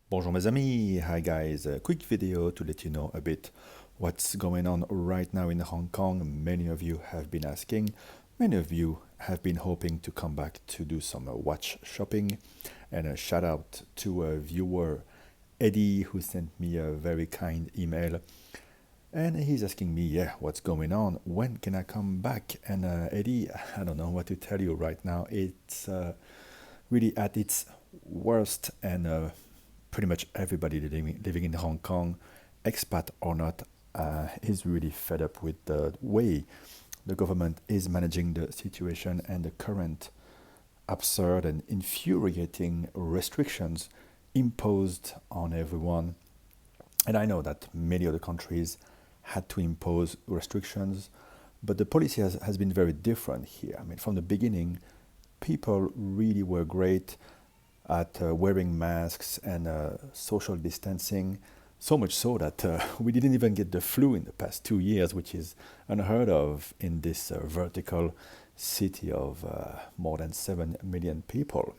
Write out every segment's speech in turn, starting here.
Bonjour mes amis, hi guys, a quick video to let you know a bit what's going on right now in Hong Kong. Many of you have been asking, many of you have been hoping to come back to do some watch shopping, and a shout out to a viewer Eddie who sent me a very kind email, and he's asking me, yeah, what's going on, when can I come back? And Eddie, I don't know what to tell you right now. It's really at its worst, and pretty much everybody living in Hong Kong, expat or not, is really fed up with the way the government is managing the situation and the current absurd and infuriating restrictions imposed on everyone. And I know that many other countries had to impose restrictions, but the policy has been very different here. I mean, from the beginning, people really were great at wearing masks and social distancing, so much so that we didn't even get the flu in the past 2 years, which is unheard of in this vertical city of more than 7 million people.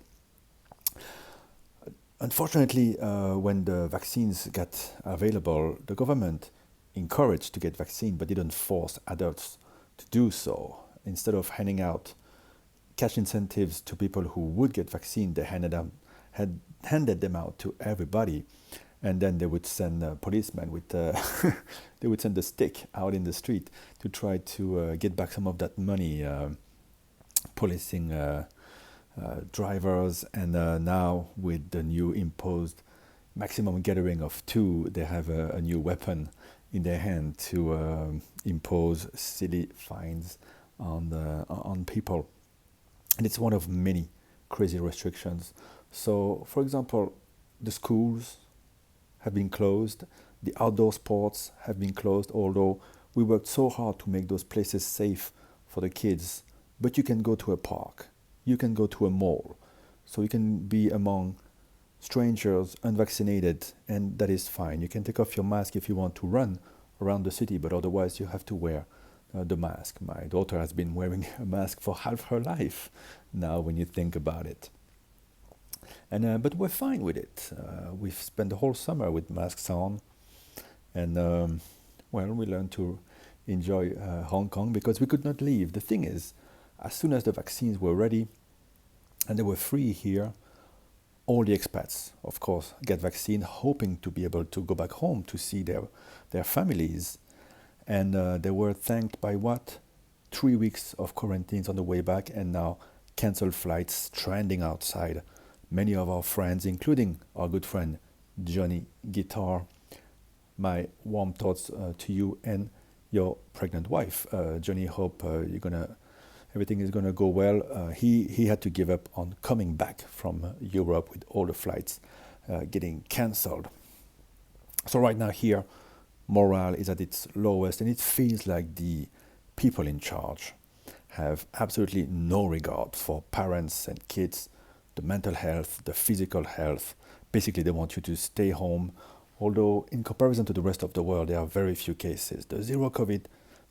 Unfortunately, when the vaccines got available, the government encouraged to get vaccine but didn't force adults to do so. Instead of handing out cash incentives to people who would get vaccine, they had handed them out to everybody, and then they would send policemen with they would send a stick out in the street to try to get back some of that money, policing drivers. And now with the new imposed maximum gathering of two, they have a new weapon in their hand to impose silly fines on people. And it's one of many crazy restrictions. So, for example, the schools have been closed, the outdoor sports have been closed, although we worked so hard to make those places safe for the kids. But you can go to a park, you can go to a mall, so you can be among strangers, unvaccinated, and that is fine. You can take off your mask if you want to run around the city, but otherwise you have to wear the mask. My daughter has been wearing a mask for half her life now, when you think about it. And but we're fine with it. We've spent the whole summer with masks on, and well, we learned to enjoy Hong Kong because we could not leave. The thing is, as soon as the vaccines were ready and they were free here, all the expats, of course, get vaccine, hoping to be able to go back home to see their families. And they were thanked by what? 3 weeks of quarantines on the way back, and now canceled flights stranding outside. Many of our friends, including our good friend Johnny Guitar, my warm thoughts to you and your pregnant wife. Johnny, hope everything is gonna go well. He had to give up on coming back from Europe with all the flights getting cancelled. So right now here, morale is at its lowest, and it feels like the people in charge have absolutely no regard for parents and kids, the mental health, the physical health. Basically, they want you to stay home, although in comparison to the rest of the world, there are very few cases. The zero COVID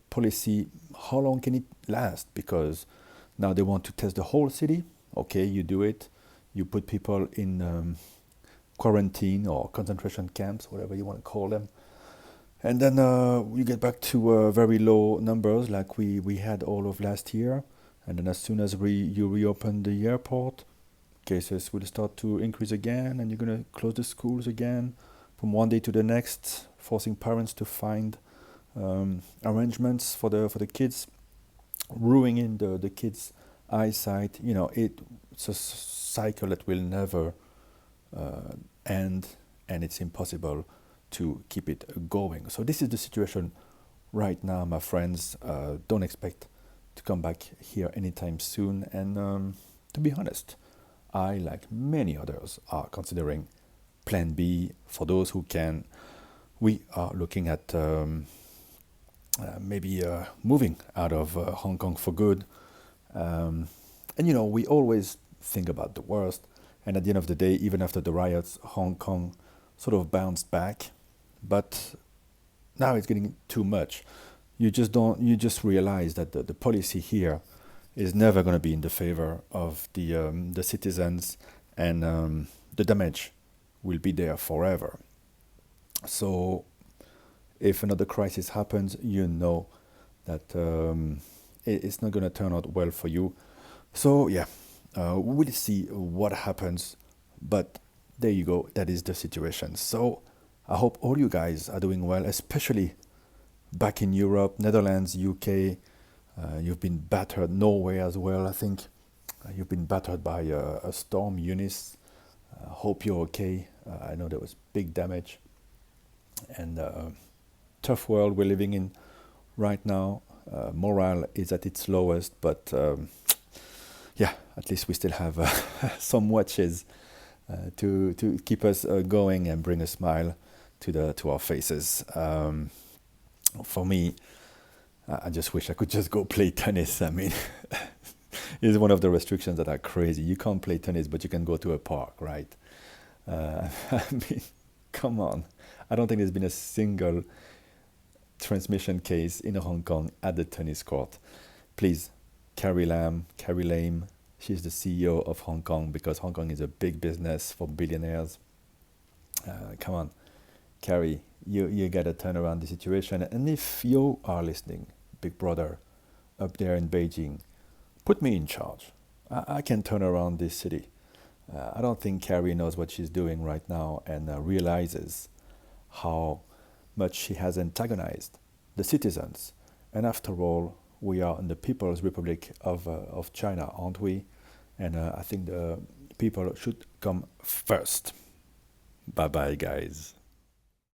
policy, how long can it last? Because now they want to test the whole city. Okay, you do it. You put people in quarantine or concentration camps, whatever you want to call them. And then you get back to very low numbers like we had all of last year. And then as soon as you reopen the airport, cases will start to increase again, and you're going to close the schools again from one day to the next, forcing parents to find arrangements for the kids, ruining the kids' eyesight. It's a cycle that will never end, and it's impossible to keep it going. So this is the situation right now, my friends. Don't expect to come back here anytime soon. And to be honest, I, like many others, are considering Plan B for those who can. We are looking at maybe moving out of Hong Kong for good. And we always think about the worst. And at the end of the day, even after the riots, Hong Kong sort of bounced back. But now it's getting too much. You just realize that the policy here is never going to be in the favor of the citizens, and the damage will be there forever. So if another crisis happens, you know that it's not going to turn out well for you. So yeah, we'll see what happens. But there you go. That is the situation. So I hope all you guys are doing well, especially back in Europe, Netherlands, UK. You've been battered. Norway as well, I think. You've been battered by a storm, Eunice. Hope you're okay. I know there was big damage. And tough world we're living in right now. Morale is at its lowest, but yeah, at least we still have some watches to keep us going and bring a smile to our faces. For me, I just wish I could just go play tennis. I mean, it's one of the restrictions that are crazy. You can't play tennis, but you can go to a park, right? I mean, come on. I don't think there's been a single transmission case in Hong Kong at the tennis court. Please, Carrie Lam, she's the CEO of Hong Kong, because Hong Kong is a big business for billionaires. Come on, Carrie, you gotta turn around the situation. And if you are listening, Big Brother, up there in Beijing, put me in charge. I can turn around this city. I don't think Carrie knows what she's doing right now and realizes how much she has antagonized the citizens. And after all, we are in the People's Republic of China, aren't we? And I think the people should come first. Bye bye, guys.